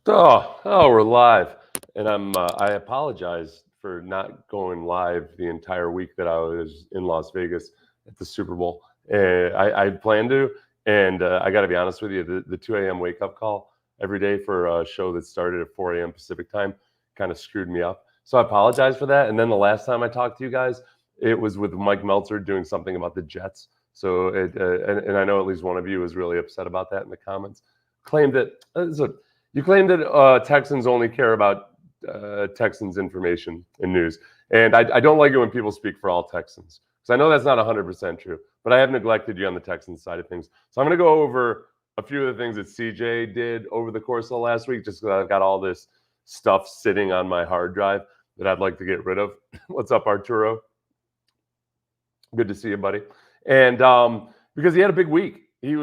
We're live, and I apologize for not going live the entire week that I was in Las Vegas at the Super Bowl. I planned to, and I got to be honest with you, the 2 a.m. wake up call every day for a show that started at 4 a.m. Pacific time kind of screwed me up. So I apologize for that. And then the last time I talked to you guys, it was with Mike Meltzer doing something about the Jets. So and I know at least one of you was really upset about that in the comments. Claimed that. You claim that Texans only care about Texans information and news. And I don't like it when people speak for all Texans, because I know that's not 100% true, but I have neglected you on the Texans side of things. So I'm going to go over a few of the things that CJ did over the course of the last week, just because I've got all this stuff sitting on my hard drive that I'd like to get rid of. What's up, Arturo? Good to see you, buddy. And because he had a big week, he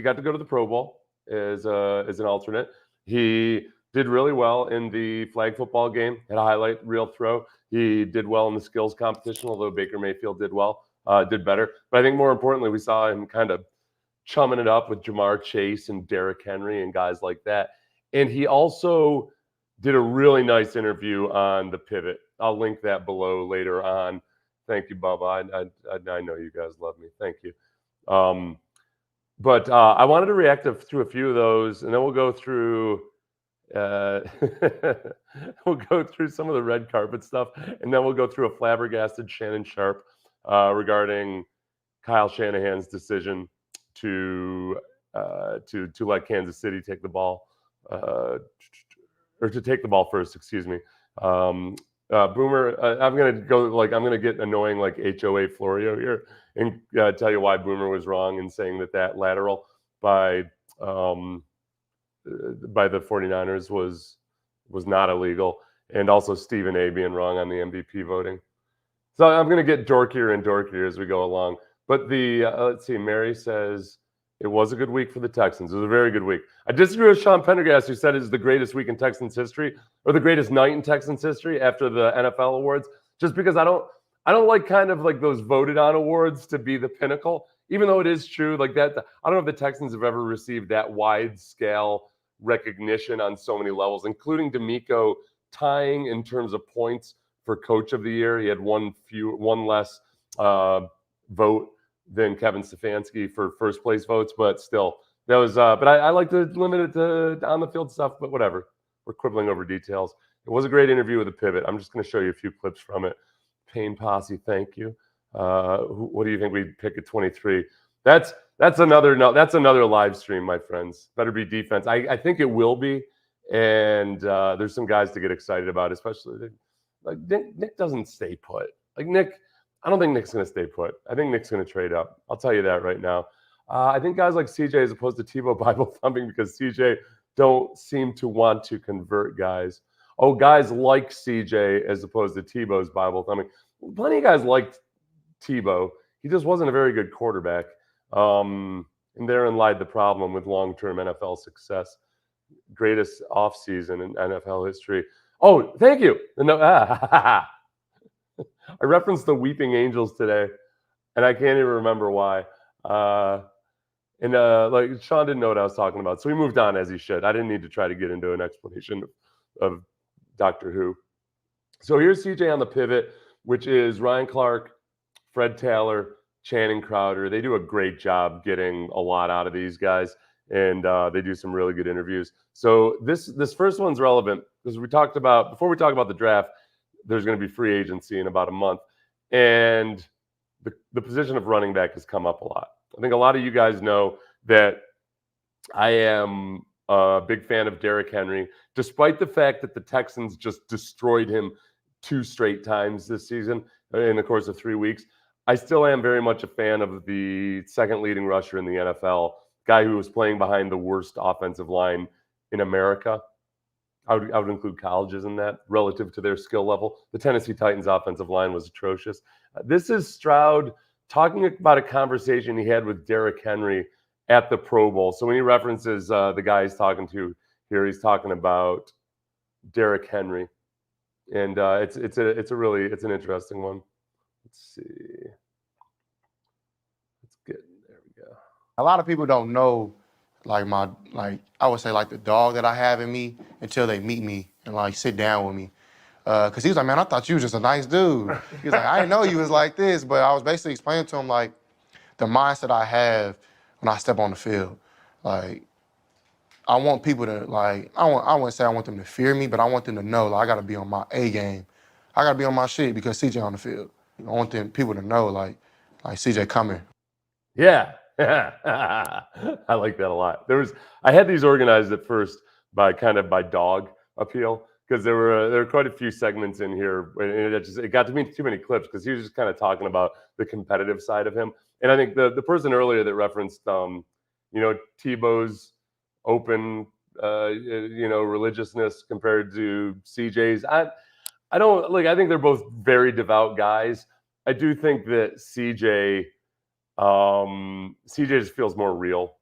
got to go to the Pro Bowl as an alternate. He did really well in the flag football game, had a highlight reel throw. He did well in the skills competition, although Baker Mayfield did better. But I think more importantly, we saw him kind of chumming it up with Jamar Chase and Derrick Henry and guys like that. And he also did a really nice interview on the Pivot. I'll link that below later on. Thank you, Bubba. I know you guys love me. Thank you. But I wanted to react to a few of those, and then we'll go through we'll go through some of the red carpet stuff, and then we'll go through a flabbergasted Shannon Sharp regarding Kyle Shanahan's decision to let Kansas City take the ball or to take the ball first. Excuse me. Boomer, I'm gonna get annoying like HOA Florio here and tell you why Boomer was wrong in saying that lateral by the 49ers was not illegal, and also Stephen A being wrong on the MVP voting. So I'm gonna get dorkier and dorkier as we go along. But let's see, Mary says it was a good week for the Texans. It was a very good week. I disagree with Sean Pendergast, who said it's the greatest week in Texans history, or the greatest night in Texans history after the NFL awards, just because I don't like kind of like those voted on awards to be the pinnacle, even though it is true like that. I don't know if the Texans have ever received that wide scale recognition on so many levels, including D'Amico tying in terms of points for Coach of the Year. He had one less vote than Kevin Stefanski for first place votes, but still, that was. But I like to limit it to on the field stuff. But whatever, we're quibbling over details. It was a great interview with the Pivot. I'm just going to show you a few clips from it. Payne Posse, thank you. What do you think we pick at 23? That's another live stream, my friends. Better be defense. I think it will be, and there's some guys to get excited about, especially like Nick doesn't stay put. Like Nick. I don't think Nick's going to stay put. I think Nick's going to trade up. I'll tell you that right now. I think guys like CJ as opposed to Tebow Bible thumping, because CJ don't seem to want to convert guys. Oh, guys like CJ as opposed to Tebow's Bible thumping. Plenty of guys liked Tebow. He just wasn't a very good quarterback. And therein lied the problem with long-term NFL success. Greatest offseason in NFL history. Oh, thank you. I referenced the Weeping Angels today, and I can't even remember why. Like Sean didn't know what I was talking about, so we moved on as he should. I didn't need to try to get into an explanation of Doctor Who. So here's CJ on the Pivot, which is Ryan Clark, Fred Taylor, Channing Crowder. They do a great job getting a lot out of these guys, and they do some really good interviews. So this first one's relevant because before we talk about the draft, there's going to be free agency in about a month. And the position of running back has come up a lot. I think a lot of you guys know that I am a big fan of Derrick Henry, despite the fact that the Texans just destroyed him 2 straight times this season in the course of 3 weeks. I still am very much a fan of the second leading rusher in the NFL, guy who was playing behind the worst offensive line in America. I would include colleges in that relative to their skill level. The Tennessee Titans offensive line was atrocious. This is Stroud talking about a conversation he had with Derrick Henry at the Pro Bowl. So when he references the guy he's talking to here, he's talking about Derrick Henry, and it's an interesting one. Let's see. Let's get there. We go. A lot of people don't know like I would say like the dog that I have in me until they meet me and like sit down with me. Cause he was like, man, I thought you was just a nice dude. He was like, I didn't know you was like this, but I was basically explaining to him like the mindset I have when I step on the field. Like I want people to like I wouldn't say I want them to fear me, but I want them to know like I gotta be on my A game. I gotta be on my shit because CJ on the field. I want them people to know like CJ coming. Yeah. I like that a lot. I had these organized at first by dog appeal, because there were quite a few segments in here, and it got to me too many clips because he was just kind of talking about the competitive side of him. And I think the person earlier that referenced Tebow's open religiousness compared to CJ's. I don't like. I think they're both very devout guys. I do think that CJ just feels more real.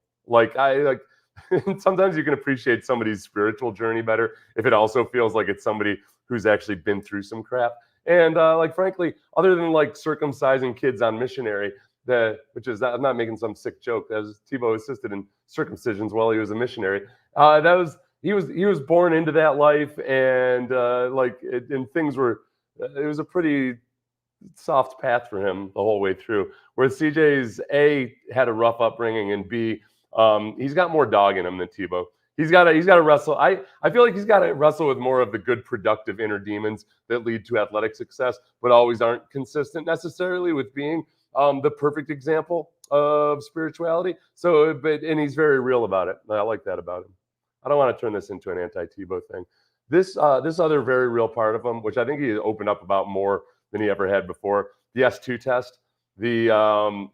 Sometimes you can appreciate somebody's spiritual journey better if it also feels like it's somebody who's actually been through some crap. And frankly, other than like circumcising kids on missionary, I'm not making some sick joke. As Tebow assisted in circumcisions while he was a missionary. He was born into that life, and things were. It was a pretty soft path for him the whole way through. Whereas CJ's A had a rough upbringing, and B, he's got more dog in him than Tebow. He's got to wrestle. I feel like he's got to wrestle with more of the good, productive inner demons that lead to athletic success, but always aren't consistent necessarily with being the perfect example of spirituality. And he's very real about it. I like that about him. I don't want to turn this into an anti-Tebow thing. This other very real part of him, which I think he opened up about more than he ever had before, the S2 test, the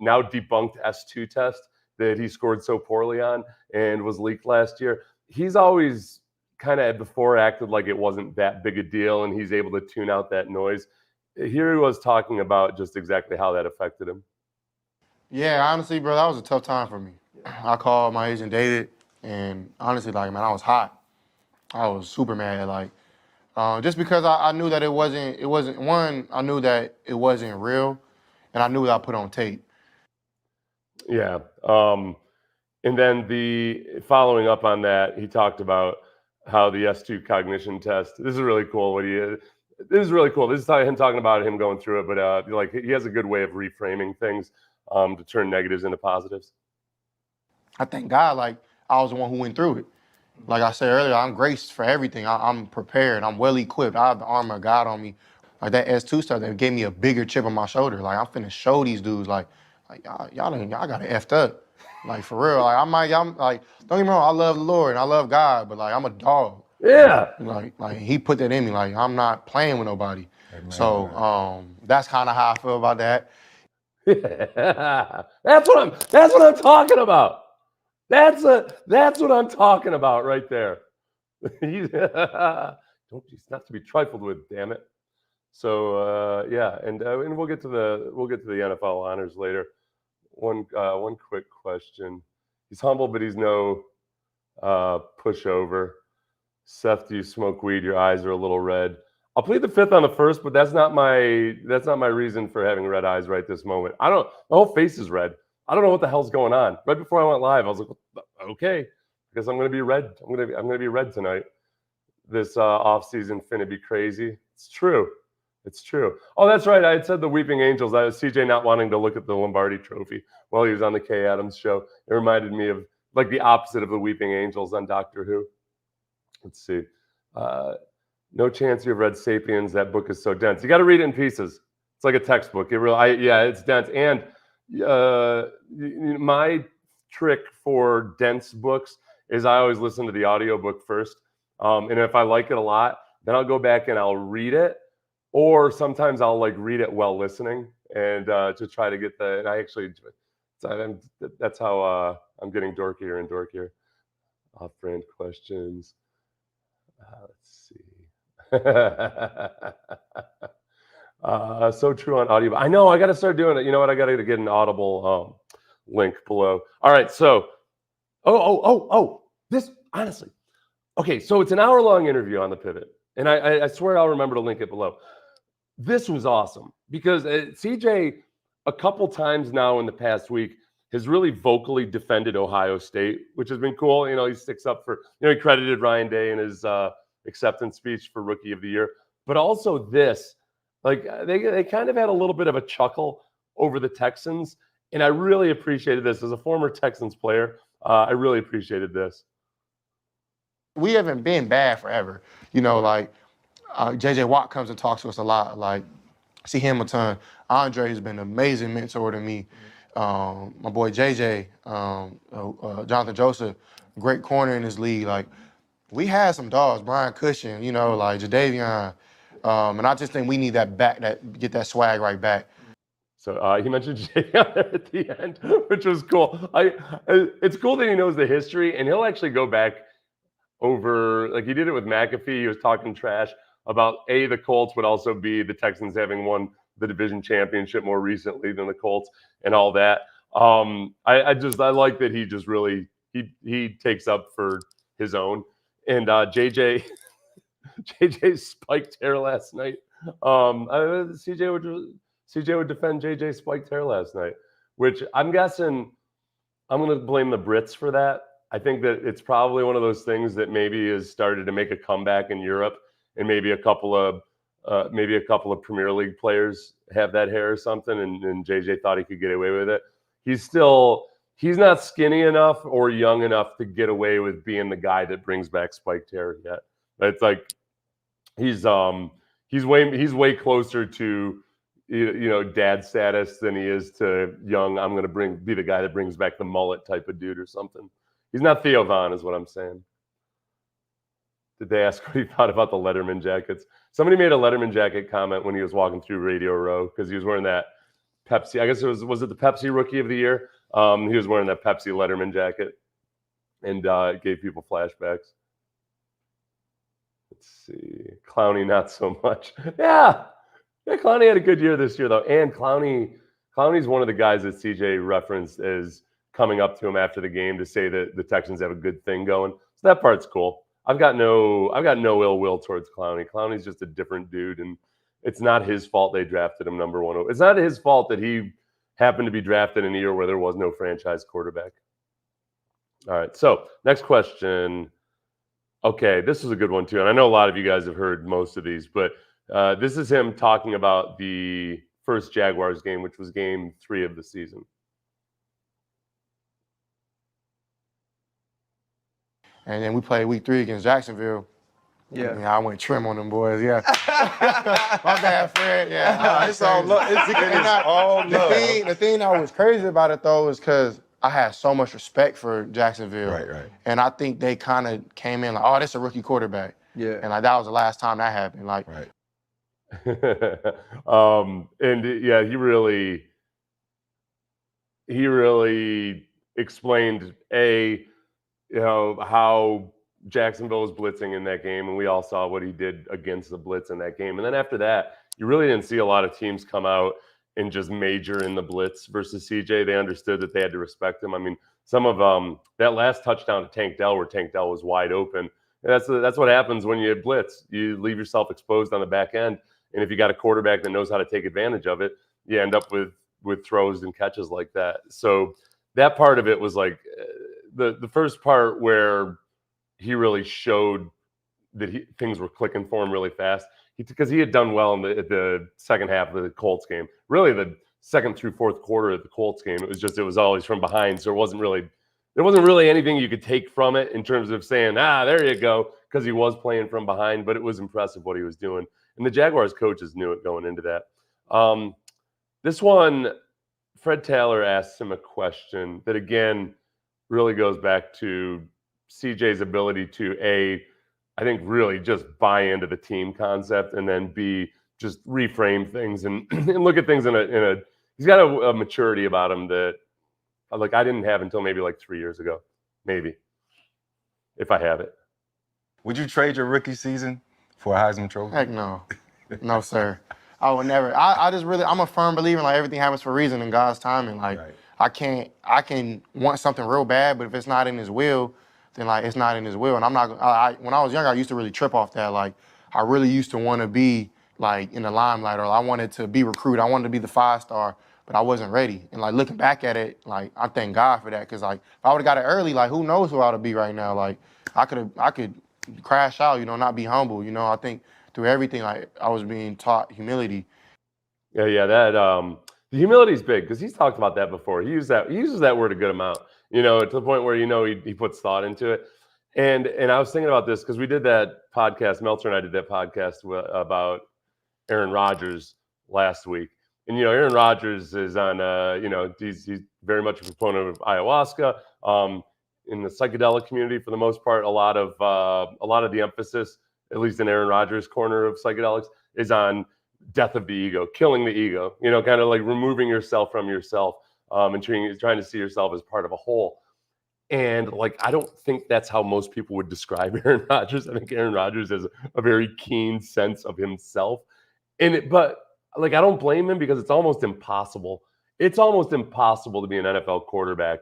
now debunked S2 test that he scored so poorly on and was leaked last year. He's always kind of before acted like it wasn't that big a deal, and he's able to tune out that noise. Here he was talking about just exactly how that affected him. Yeah, honestly, bro, that was a tough time for me. I called my agent, dated, and honestly, like, man, I was hot. I was super mad, like, just because I knew that it wasn't one. I knew that it wasn't real, and I knew what I put on tape. Yeah. And then the following up on that, he talked about how the S2 cognition test. This is really cool. This is really cool. This is him talking about him going through it, but he has a good way of reframing things to turn negatives into positives. I thank God, like I was the one who went through it. Like I said earlier, I'm graced for everything. I'm prepared. I'm well equipped. I have the armor of God on me. Like that S2 stuff, that gave me a bigger chip on my shoulder. Like I'm finna show these dudes, like y'all got it effed up. Like for real. Like I'm like, don't get me wrong, I love the Lord and I love God, but like I'm a dog. Yeah. Like he put that in me. Like I'm not playing with nobody. Amen. So that's kind of how I feel about that. Yeah. That's what I'm talking about. That's what I'm talking about right there. He's not to be trifled with, damn it. So yeah, and we'll get to the NFL honors later. One quick question. He's humble, but he's no pushover. Seth, do you smoke weed? Your eyes are a little red. I'll plead the fifth on the first, but that's not my reason for having red eyes right this moment. My whole face is red. I don't know what the hell's going on. Right before I went live, I was like, okay, because I'm going to be red. I'm going to be red tonight. This off season finna be crazy. It's true. It's true. Oh, that's right. I had said the Weeping Angels. I was CJ not wanting to look at the Lombardi Trophy while he was on the Kay Adams show. It reminded me of like the opposite of the Weeping Angels on Doctor Who. Let's see. No chance you've read Sapiens. That book is so dense. You got to read it in pieces. It's like a textbook. It's dense. And my trick for dense books is I always listen to the audiobook first. And if I like it a lot, then I'll go back and I'll read it. Or sometimes I'll like read it while listening and to try to get and I actually, that's how I'm getting dorkier and dorkier. Off-brand questions. Let's see. So true on audio. I know I got to start doing it. You know what? I got to get an Audible link below. All right. So, this honestly. Okay. So it's an hour-long interview on the Pivot. And I swear I'll remember to link it below. This was awesome because CJ, a couple times now in the past week, has really vocally defended Ohio State, which has been cool. He sticks up for, he credited Ryan Day in his acceptance speech for Rookie of the Year. But also this, like they kind of had a little bit of a chuckle over the Texans. And I really appreciated this. As a former Texans player, I really appreciated this. We haven't been bad forever. Like J.J. Watt comes and talks to us a lot. Like, see him a ton. Andre has been an amazing mentor to me. My boy J.J., Jonathan Joseph, great corner in this league. Like, we had some dogs, Brian Cushion, like Jadavion. And I just think we need that back, get that swag right back. So he mentioned Jadavion there at the end, which was cool. It's cool that he knows the history, and he'll actually go back over, like he did it with McAfee. He was talking trash about the Colts would also be the Texans having won the division championship more recently than the Colts and all that. I like that he just really he takes up for his own. And JJ spiked hair last night. CJ would defend JJ spiked hair last night, which I'm guessing I'm going to blame the Brits for that. I think that it's probably one of those things that maybe has started to make a comeback in Europe, and maybe a couple of Premier League players have that hair or something, and JJ thought he could get away with it. He's not skinny enough or young enough to get away with being the guy that brings back spiked hair yet. It's like he's way closer to dad status than he is to young. I'm gonna be the guy that brings back the mullet type of dude or something. He's not Theo Von, is what I'm saying. Did they ask what he thought about the Letterman jackets? Somebody made a Letterman jacket comment when he was walking through Radio Row because he was wearing that Pepsi. I guess was it the Pepsi Rookie of the Year? He was wearing that Pepsi Letterman jacket, and it gave people flashbacks. Let's see, Clowney not so much. Yeah, Clowney had a good year this year though, and Clowney's one of the guys that CJ referenced as coming up to him after the game to say that the Texans have a good thing going. So that part's cool. I've got no ill will towards Clowney. Clowney's just a different dude, and it's not his fault they drafted him number one. It's not his fault that he happened to be drafted in a year where there was no franchise quarterback. All right, so next question. Okay, this is a good one too, and I know a lot of you guys have heard most of these, but this is him talking about the first Jaguars game, which was game 3 of the season. And then we played week 3 against Jacksonville. Yeah. I went trim on them boys. Yeah. My bad, Fred. Yeah. It's all love. It's all love. The thing that was crazy about it though is because I had so much respect for Jacksonville. Right. And I think they kind of came in like, oh, this is a rookie quarterback. Yeah. And like that was the last time that happened. Like, right. And yeah, he really explained how Jacksonville was blitzing in that game, and we all saw what he did against the blitz in that game. And then after that, you really didn't see a lot of teams come out and just major in the blitz versus CJ. They understood that they had to respect him. I mean, some of that last touchdown to Tank Dell, where Tank Dell was wide open. And that's what happens when you blitz. You leave yourself exposed on the back end, and if you got a quarterback that knows how to take advantage of it, you end up with throws and catches like that. So that part of it was like the first part where he really showed that things were clicking for him really fast. Because he had done well in the second half of the Colts game. Really, the second through fourth quarter of the Colts game, it was always from behind. So there wasn't really anything you could take from it in terms of saying, there you go, because he was playing from behind. But it was impressive what he was doing. And the Jaguars coaches knew it going into that. This one, Fred Taylor asked him a question that, again, really goes back to CJ's ability to, I think, really just buy into the team concept, and then B, just reframe things and look at things in a he's got a maturity about him that I didn't have until maybe 3 years ago, maybe, if I have it. Would you trade your rookie season for a Heisman Trophy? heck no. No, sir. I would never. I'm a firm believer in everything happens for a reason in God's timing. Right. I can want something real bad, but if it's not in his will, then it's not in his will. And I'm not, when I was younger, I used to really trip off that. I really used to want to be in the limelight, or I wanted to be recruited. I wanted to be the 5-star. but I wasn't ready. And like looking back at it, like I thank God for that, because like if I would have got it early, like who knows who I would be right now. Like I could crash out, not be humble. I think through everything, like I was being taught humility. Yeah, that the humility is big because he's talked about that before. He uses that word a good amount, to the point where he puts thought into it. And I was thinking about this because we did that podcast. Meltzer and I did that podcast about Aaron Rodgers last week. And Aaron Rodgers is on he's very much a proponent of ayahuasca. In the psychedelic community, for the most part, a lot of the emphasis, at least in Aaron Rodgers' corner of psychedelics, is on death of the ego, killing the ego, kind of like removing yourself from yourself, and trying to see yourself as part of a whole. And like, I don't think that's how most people would describe Aaron Rodgers. I think Aaron Rodgers has a very keen sense of himself. But like, I don't blame him because it's almost impossible. It's almost impossible to be an NFL quarterback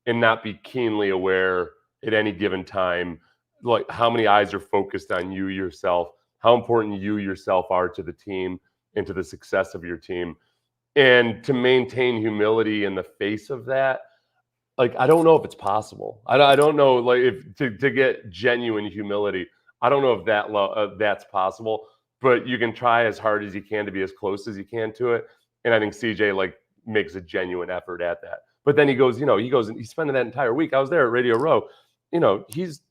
and not be keenly aware at any given time, like how many eyes are focused on you yourself, how important you yourself are to the team and to the success of your team. And to maintain humility in the face of that, like, I don't know if it's possible. I don't know, like, if to get genuine humility, I don't know if that's possible, but you can try as hard as you can to be as close as you can to it. And I think CJ like makes a genuine effort at that. But then he goes and he's spending that entire week. I was there at Radio Row. He's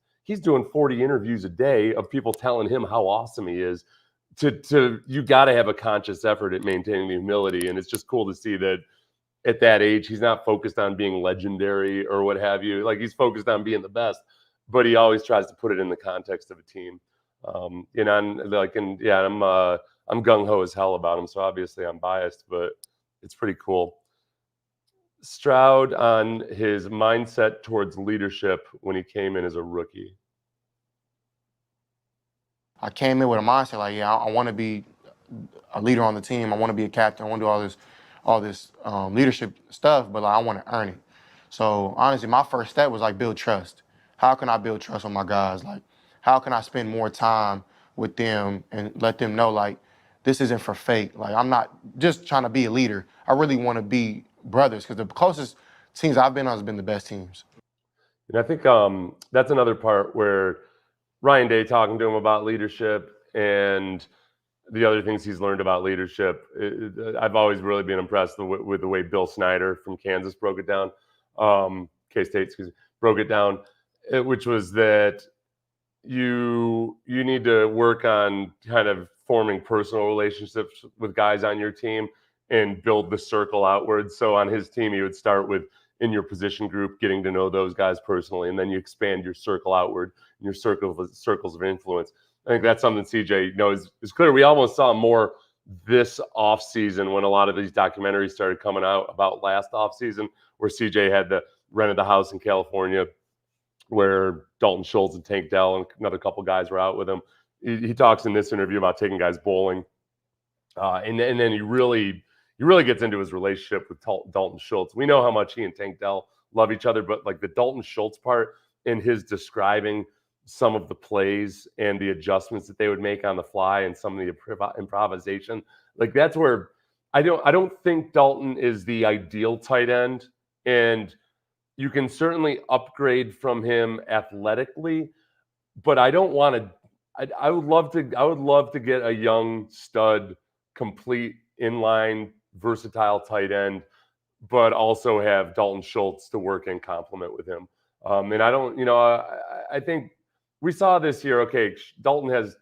doing 40 interviews a day of people telling him how awesome he is. You got to have a conscious effort at maintaining the humility. And it's just cool to see that at that age, he's not focused on being legendary or what have you. Like, he's focused on being the best, but he always tries to put it in the context of a team. I'm gung ho as hell about him, so obviously I'm biased, but it's pretty cool. Stroud on his mindset towards leadership when he came in as a rookie. I came in with a mindset like, I want to be a leader on the team. I want to be a captain. I want to do all this leadership stuff, but like, I want to earn it. So honestly, my first step was like build trust. How can I build trust with my guys? Like, how can I spend more time with them and let them know like this isn't for fake? Like, I'm not just trying to be a leader. I really want to be brothers, because the closest teams I've been on has been the best teams. And I think that's another part where Ryan Day talking to him about leadership and the other things he's learned about leadership. I've always really been impressed with the way Bill Snyder from Kansas broke it down, K-State, broke it down, which was that you need to work on kind of forming personal relationships with guys on your team and build the circle outwards. So on his team, he would start with, in your position group, getting to know those guys personally, and then you expand your circle outward, your circles of influence. I think that's something CJ knows is clear. We almost saw more this offseason when a lot of these documentaries started coming out about last offseason, where CJ had rented the house in California, where Dalton Schultz and Tank Dell and another couple guys were out with him. He talks in this interview about taking guys bowling, and then he really gets into his relationship with Dalton Schultz. We know how much he and Tank Dell love each other, but like the Dalton Schultz part in his describing some of the plays and the adjustments that they would make on the fly and some of the improvisation, like that's where I don't think Dalton is the ideal tight end, and you can certainly upgrade from him athletically, but I don't want to. I would love to get a young stud, complete inline versatile tight end, but also have Dalton Schultz to work in complement with him. And I don't, I think we saw this year. Okay, Dalton has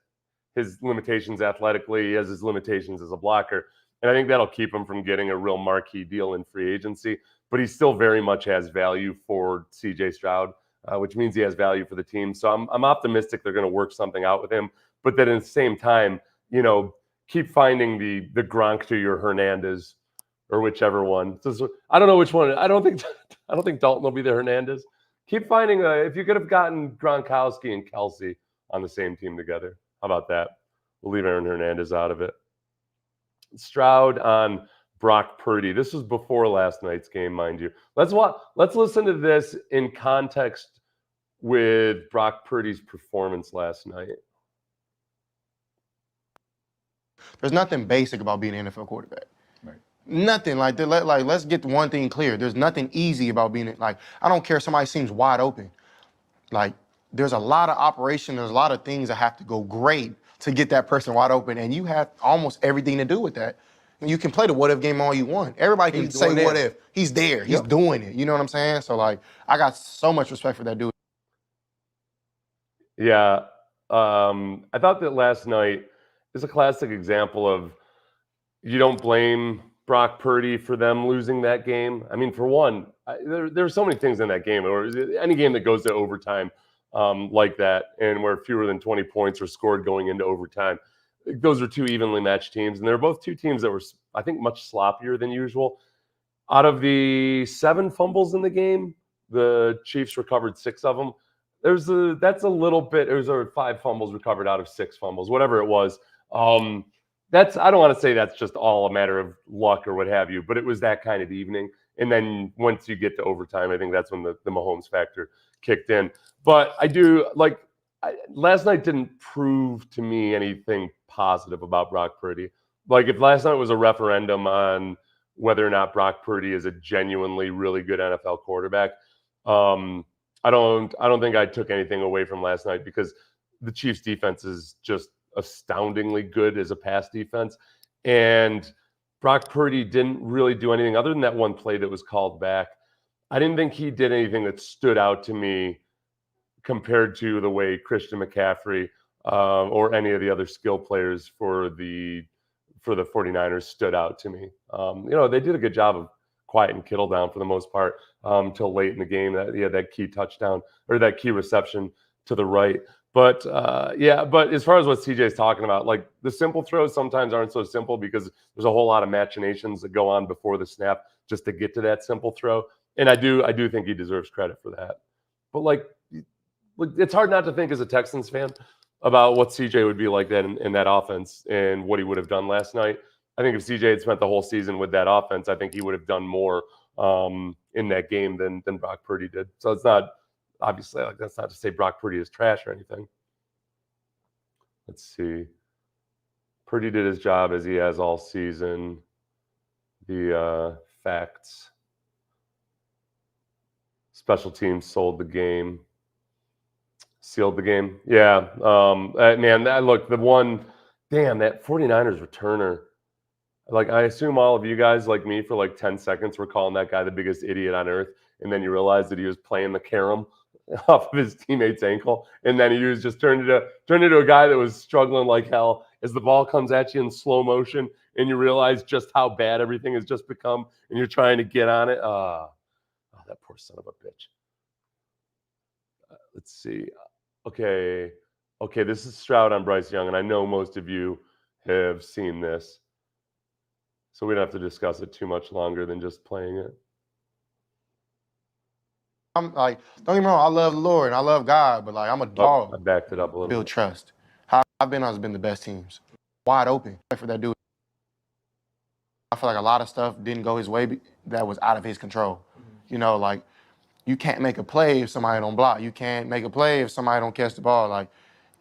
his limitations athletically, he has his limitations as a blocker, and I think that'll keep him from getting a real marquee deal in free agency. But he still very much has value for CJ Stroud, which means he has value for the team. So I'm optimistic they're going to work something out with him. But then at the same time, keep finding the Gronk to your Hernandez or whichever one. So I don't know which one. I don't think Dalton will be the Hernandez. Keep finding if you could have gotten Gronkowski and Kelsey on the same team together. How about that? We'll leave Aaron Hernandez out of it. Stroud on Brock Purdy. This was before last night's game, mind you. Let's listen to this in context with Brock Purdy's performance last night. There's nothing basic about being an NFL quarterback. Right. Nothing like that. Let's get one thing clear. There's nothing easy about being like. I don't care if somebody seems wide open. Like there's a lot of operation. There's a lot of things that have to go great to get that person wide open, and you have almost everything to do with that. And you can play the what if game all you want. Everybody can say what if. He's there. He's doing it. You know what I'm saying? So like, I got so much respect for that dude. Yeah, I thought that last night is a classic example of you don't blame Brock Purdy for them losing that game. I mean, for one, there are so many things in that game, or any game that goes to overtime like that, and where fewer than 20 points are scored going into overtime. Those are two evenly matched teams, and they're both two teams that were, I think, much sloppier than usual. Out of the 7 fumbles in the game, the Chiefs recovered 6 of them. That's a little bit. There's 5 fumbles recovered out of 6 fumbles, whatever it was. I don't want to say that's just all a matter of luck or what have you, but it was that kind of evening. And then once you get to overtime, I think that's when the Mahomes factor kicked in. But last night didn't prove to me anything positive about Brock Purdy. Like if last night was a referendum on whether or not Brock Purdy is a genuinely really good NFL quarterback, I don't think I took anything away from last night because the Chiefs defense is just astoundingly good as a pass defense. And Brock Purdy didn't really do anything other than that one play that was called back. I didn't think he did anything that stood out to me compared to the way Christian McCaffrey or any of the other skill players for the 49ers stood out to me. They did a good job of quieting Kittle down for the most part till late in the game. That key touchdown or that key reception to the right. But but as far as what CJ is talking about, like the simple throws sometimes aren't so simple because there's a whole lot of machinations that go on before the snap just to get to that simple throw. And I do think he deserves credit for that. But like it's hard not to think as a Texans fan about what CJ would be like that in that offense and what he would have done last night. I think if CJ had spent the whole season with that offense, I think he would have done more in that game than Brock Purdy did. So it's not obviously that's not to say Brock Purdy is trash or anything. Let's see. Purdy did his job as he has all season. The facts. Special teams sold the game. Sealed the game. Yeah. Man, that 49ers returner. Like, I assume all of you guys, like me, for like 10 seconds were calling that guy the biggest idiot on earth. And then you realize that he was playing the carom off of his teammate's ankle. And then he was just turned into a guy that was struggling like hell as the ball comes at you in slow motion. And you realize just how bad everything has just become. And you're trying to get on it. That poor son of a bitch. Let's see. Okay, this is Stroud on Bryce Young. And I know most of you have seen this. So we don't have to discuss it too much longer than just playing it. I'm like, don't get me wrong, I love the Lord and I love God, but like I'm a dog. I backed it up a little. Build trust. How I've been on has been the best teams. Wide open for that dude. I feel like a lot of stuff didn't go his way that was out of his control. Like you can't make a play if somebody don't block. You can't make a play if somebody don't catch the ball. Like,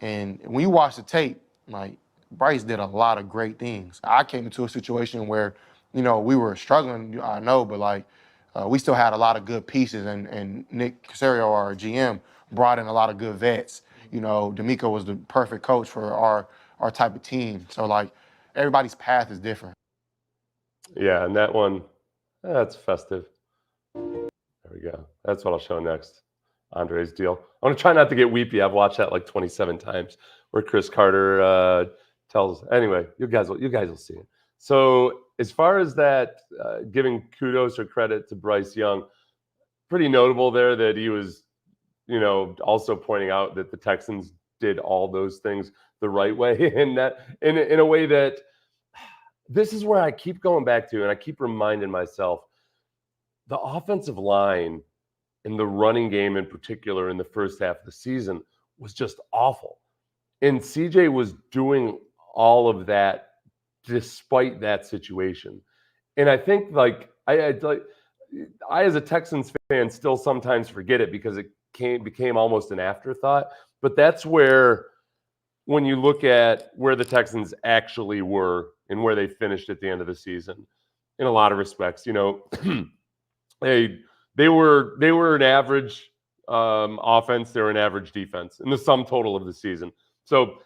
and when you watch the tape, like Bryce did a lot of great things. I came into a situation where, we were struggling, I know, but like we still had a lot of good pieces, and Nick Casario, our GM, brought in a lot of good vets. D'Amico was the perfect coach for our type of team. So like everybody's path is different. Yeah, and that one, that's festive. There we go. That's what I'll show next. Andre's deal. I'm gonna try not to get weepy. I've watched that like 27 times, where Chris Carter tells. Anyway, you guys will see it. So as far as that, giving kudos or credit to Bryce Young, pretty notable there that he was, also pointing out that the Texans did all those things the right way, and that in a way that this is where I keep going back to, and I keep reminding myself, the offensive line and the running game in particular in the first half of the season was just awful. And CJ was doing all of that despite that situation. And I think like I as a Texans fan still sometimes forget it because it became almost an afterthought. But that's where, when you look at where the Texans actually were and where they finished at the end of the season, in a lot of respects. They were an average offense. They were an average defense in the sum total of the season. So,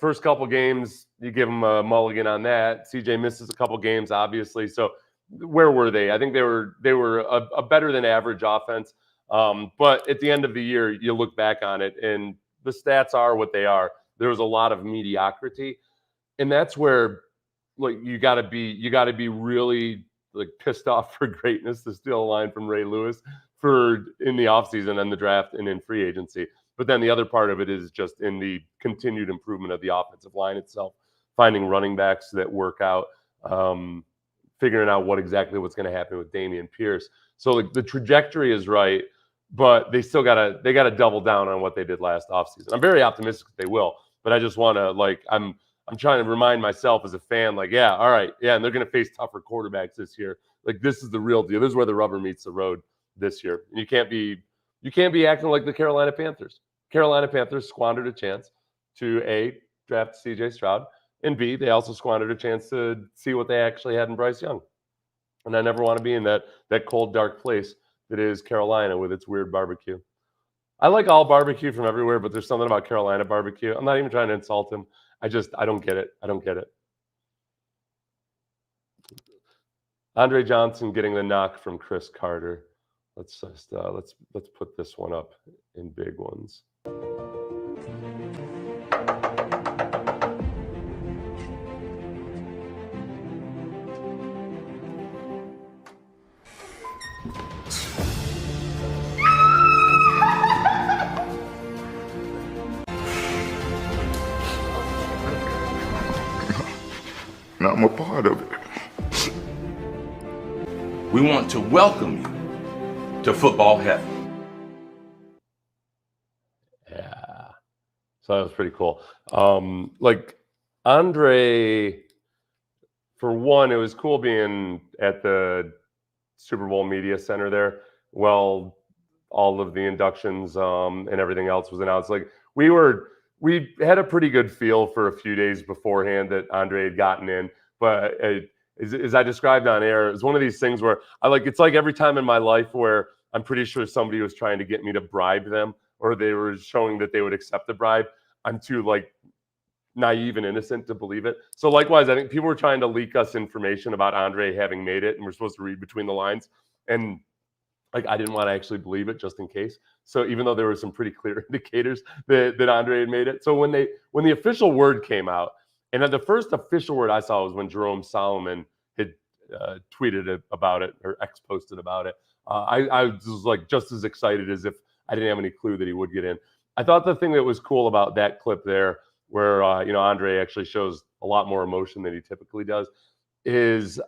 first couple games, you give them a mulligan on that. CJ misses a couple games, obviously. So, where were they? I think they were a better than average offense. But at the end of the year, you look back on it, and the stats are what they are. There was a lot of mediocrity, and that's where you got to be really pissed off for greatness, to steal a line from Ray Lewis, for in the offseason and the draft and in free agency. But then the other part of it is just in the continued improvement of the offensive line itself, finding running backs that work out, figuring out what's going to happen with Dameon Pierce. So the trajectory is right, but they still gotta double down on what they did last offseason. I'm very optimistic that they will, but I just want to I'm trying to remind myself as a fan, yeah, all right, yeah, and they're going to face tougher quarterbacks this year. This is the real deal. This is where the rubber meets the road this year. And you can't be acting like the Carolina Panthers. Carolina Panthers squandered a chance to A, draft CJ Stroud, and B, they also squandered a chance to see what they actually had in Bryce Young. And I never want to be in that cold, dark place that is Carolina with its weird barbecue. I like all barbecue from everywhere, but there's something about Carolina barbecue. I'm not even trying to insult him. I don't get it. I don't get it. Andre Johnson getting the knock from Chris Carter. Let's put this one up in big ones. I'm a part of it. We want to welcome you to football heaven. Yeah. So that was pretty cool. Andre, for one, it was cool being at the Super Bowl Media Center there. Well, all of the inductions and everything else was announced. We had a pretty good feel for a few days beforehand that Andre had gotten in, but as I described on air, it was one of these things where it's like every time in my life where I'm pretty sure somebody was trying to get me to bribe them, or they were showing that they would accept the bribe. I'm too naive and innocent to believe it. So likewise, I think people were trying to leak us information about Andre having made it, and we're supposed to read between the lines. And I didn't want to actually believe it just in case. So even though there were some pretty clear indicators that Andre had made it. So when the official word came out, and the first official word I saw was when Jerome Solomon had tweeted about it or posted about it. I was just as excited as if I didn't have any clue that he would get in. I thought the thing that was cool about that clip there, where Andre actually shows a lot more emotion than he typically does, is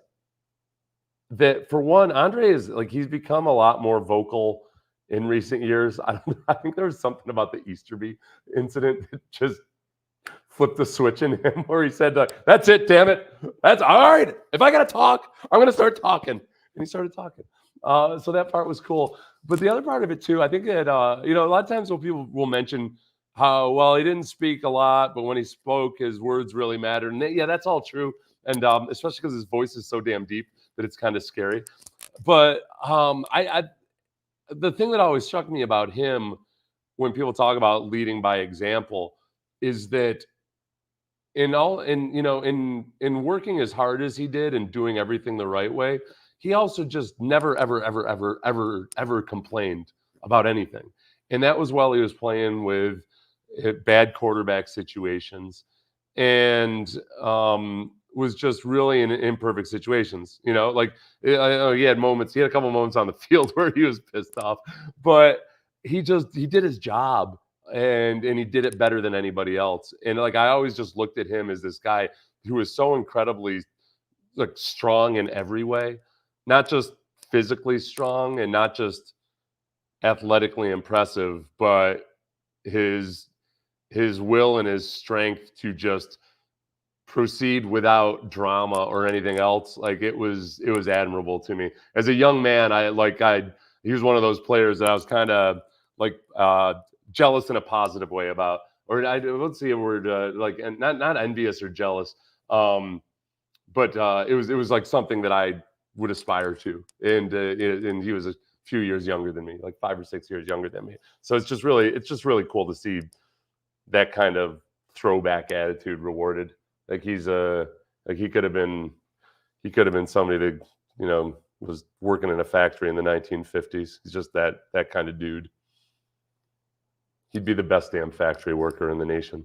that for one, Andre is he's become a lot more vocal in recent years. I think there was something about the Easterby incident that just flipped the switch in him, where he said, "That's it, damn it. That's all right. If I got to talk, I'm going to start talking." And he started talking. So that part was cool. But the other part of it too, I think that, a lot of times when people will mention how, well, he didn't speak a lot, but when he spoke, his words really mattered. And yeah, that's all true. And especially because his voice is so damn deep that it's kind of scary. But the thing that always struck me about him when people talk about leading by example is that in working as hard as he did and doing everything the right way, he also just never, ever complained about anything. And that was while he was playing with bad quarterback situations and was just really in imperfect situations. He had moments, he had a couple moments on the field where he was pissed off, but he did his job. And he did it better than anybody else. And I always just looked at him as this guy who was so incredibly strong in every way, not just physically strong and not just athletically impressive, but his will and his strength to just proceed without drama or anything else. It was admirable to me. As a young man, he was one of those players that I was kind of jealous in a positive way about, or I would see a word not envious or jealous, but it was like something that I would aspire to, and he was a few years younger than me, like 5 or 6 years younger than me. So it's just really cool to see that kind of throwback attitude rewarded. Like he could have been somebody that was working in a factory in the 1950s. He's just that kind of dude. He'd be the best damn factory worker in the nation.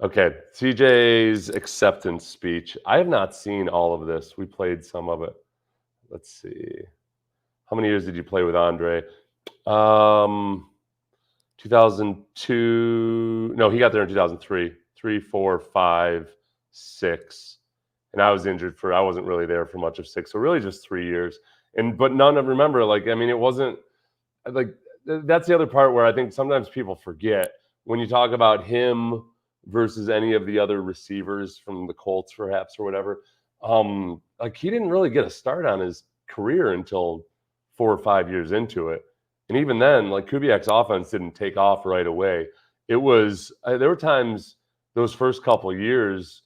Okay, CJ's acceptance speech. I have not seen all of this. We played some of it. Let's see. How many years did you play with Andre? 2002. No, he got there in 2003. 3, 4, 5, 6. And I was injured I wasn't really there for much of 6. So really just 3 years. But none of, remember, it wasn't like, that's the other part where I think sometimes people forget when you talk about him versus any of the other receivers from the Colts, perhaps, or whatever. Like he didn't really get a start on his career until 4 or 5 years into it. And even then, like Kubiak's offense didn't take off right away. It was, there were times those first couple of years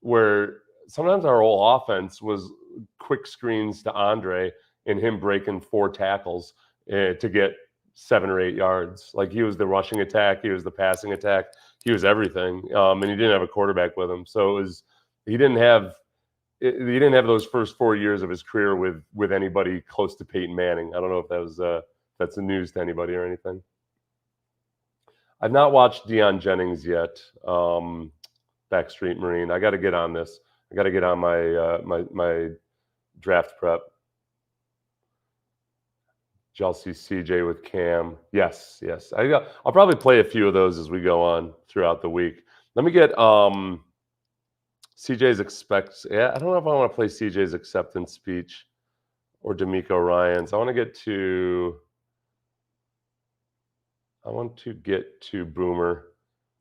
where sometimes our whole offense was quick screens to Andre and him breaking 4 tackles to get 7 or 8 yards. Like he was the rushing attack, he was the passing attack, he was everything. And he didn't have a quarterback with him. So he didn't have those first 4 years of his career with anybody close to Peyton Manning. I don't know if that's the news to anybody or anything. I've not watched Deion Jennings yet. Backstreet Marine. I got to get on this. I got to get on my draft prep. Chelsea CJ with Cam. Yes. I'll probably play a few of those as we go on throughout the week. Let me get CJ's expects. Yeah, I don't know if I want to play CJ's acceptance speech or D'Amico Ryan's. I want to get to Boomer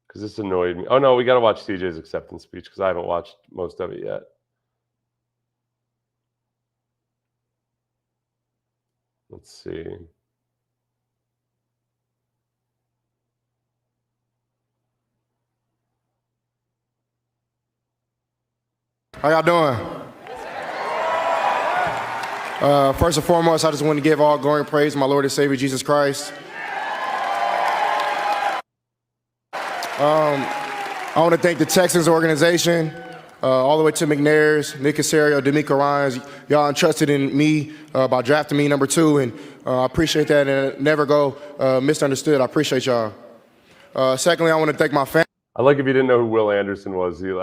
because this annoyed me. Oh no, we got to watch CJ's acceptance speech because I haven't watched most of it yet. Let's see. How y'all doing? First and foremost, I just want to give all glory and praise to my Lord and Savior, Jesus Christ. I want to thank the Texans organization, all the way to McNair's, Nick Casario, D'Amico Ryans. Y'all entrusted in me by drafting me number 2, and I appreciate that and never go misunderstood. I appreciate y'all. Secondly, I want to thank my family. I like if you didn't know who Will Anderson was. It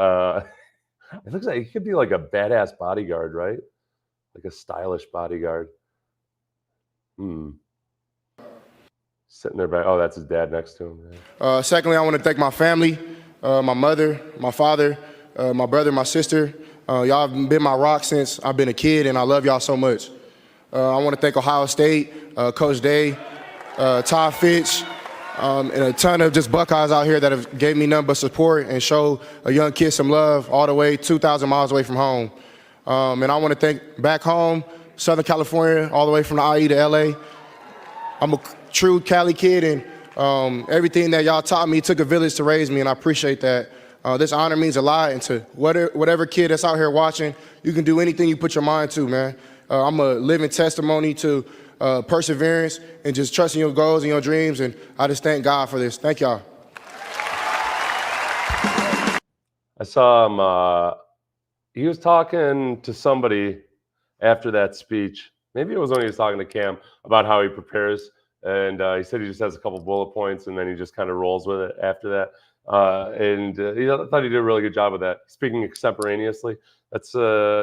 looks like he could be like a badass bodyguard, right? Like a stylish bodyguard. Sitting there by, oh, that's his dad next to him. Right? Secondly, I want to thank my family, my mother, my father, my brother, my sister. Y'all have been my rock since I've been a kid, and I love y'all so much. I want to thank Ohio State, Coach Day, Todd Fitch, and a ton of just Buckeyes out here that have gave me nothing but support and show a young kid some love all the way 2,000 miles away from home. And I want to thank back home, Southern California, all the way from the IE to LA. I'm a true Cali kid, and everything that y'all taught me took a village to raise me, and I appreciate that. This honor means a lot, and to whatever kid that's out here watching, you can do anything you put your mind to, man. I'm a living testimony to perseverance and just trusting your goals and your dreams, and I just thank God for this. Thank y'all. I saw him, he was talking to somebody after that speech. Maybe it was when he was talking to Cam about how he prepares, and he said he just has a couple bullet points, and then he just kind of rolls with it after that. I thought he did a really good job of that. Speaking extemporaneously, that's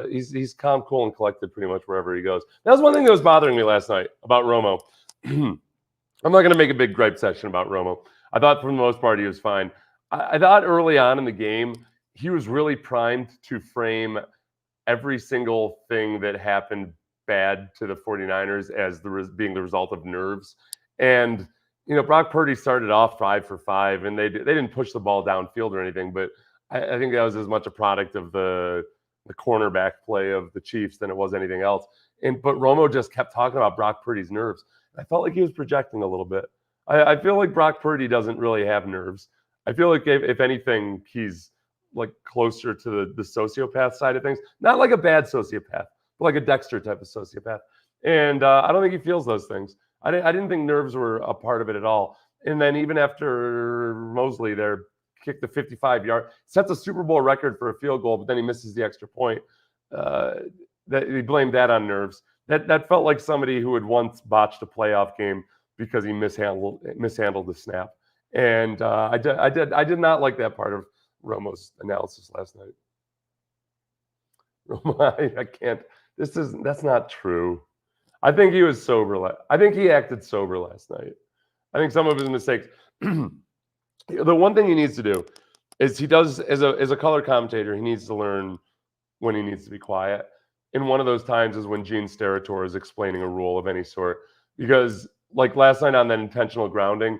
he's calm, cool, and collected pretty much wherever he goes. That was one thing that was bothering me last night about Romo. I'm not going to make a big gripe session about Romo. I thought for the most part he was fine. I thought early on in the game he was really primed to frame every single thing that happened bad to the 49ers as being the result of nerves. And Brock Purdy started off 5 for 5, and they didn't push the ball downfield or anything, but I think that was as much a product of the cornerback play of the Chiefs than it was anything else. But Romo just kept talking about Brock Purdy's nerves. I felt like he was projecting a little bit. I feel like Brock Purdy doesn't really have nerves. I feel like if anything, he's like closer to the sociopath side of things. Not like a bad sociopath, but like a Dexter type of sociopath. And I don't think he feels those things. I didn't think nerves were a part of it at all. And then even after Mosley there kicked the 55-yard, sets a Super Bowl record for a field goal, but then he misses the extra point. That he blamed that on nerves. That felt like somebody who had once botched a playoff game because he mishandled the snap. And I did not like that part of Romo's analysis last night. Romo, I can't. That's not true. I think he was sober. I think he acted sober last night. I think some of his mistakes. The one thing he needs to do is he does as a color commentator. He needs to learn when he needs to be quiet. And one of those times is when Gene Steratore is explaining a rule of any sort. Because like last night on that intentional grounding,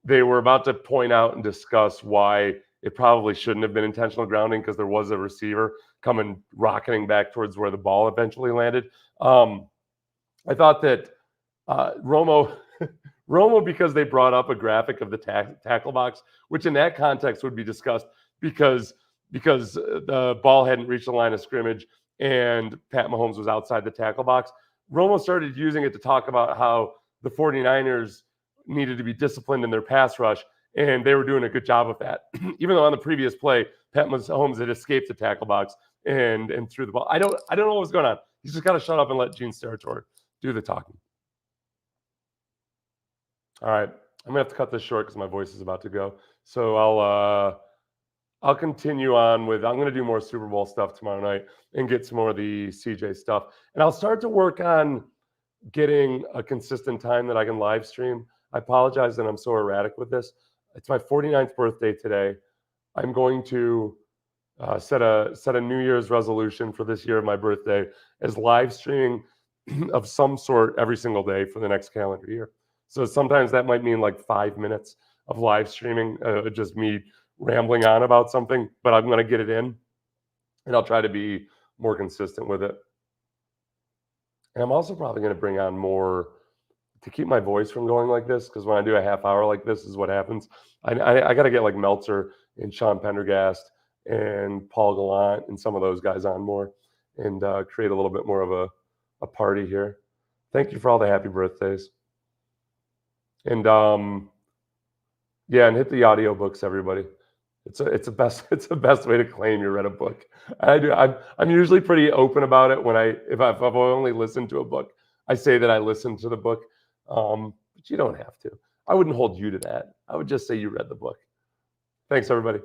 they were about to point out and discuss why it probably shouldn't have been intentional grounding because there was a receiver coming rocketing back towards where the ball eventually landed. I thought that Romo, because they brought up a graphic of the tackle box, which in that context would be discussed because the ball hadn't reached the line of scrimmage and Pat Mahomes was outside the tackle box. Romo started using it to talk about how the 49ers needed to be disciplined in their pass rush, and they were doing a good job of that. Even though on the previous play, Pat Mahomes had escaped the tackle box and threw the ball. I don't know what's going on. He's just got to shut up and let Gene Steratore do the talking. All right, I'm gonna have to cut this short because my voice is about to go. So I'll continue on with. I'm gonna do more Super Bowl stuff tomorrow night and get some more of the CJ stuff, and I'll start to work on getting a consistent time that I can live stream. I apologize that I'm so erratic with this. It's my 49th birthday today. I'm going to set a New Year's resolution for this year of my birthday as live streaming of some sort every single day for the next calendar year. So sometimes that might mean like 5 minutes of live streaming, just me rambling on about something, but I'm going to get it in and I'll try to be more consistent with it. And I'm also probably going to bring on more to keep my voice from going like this, because when I do a half hour like this is what happens. I got to get like Meltzer and Sean Pendergast and Paul Gallant and some of those guys on more and create a little bit more of a party here. Thank you for all the happy birthdays. And yeah, and hit the audiobooks, everybody. It's the best way to claim you read a book. I'm usually pretty open about it if I've only listened to a book. I say that I listened to the book, but you don't have to. I wouldn't hold you to that. I would just say you read the book. Thanks, everybody.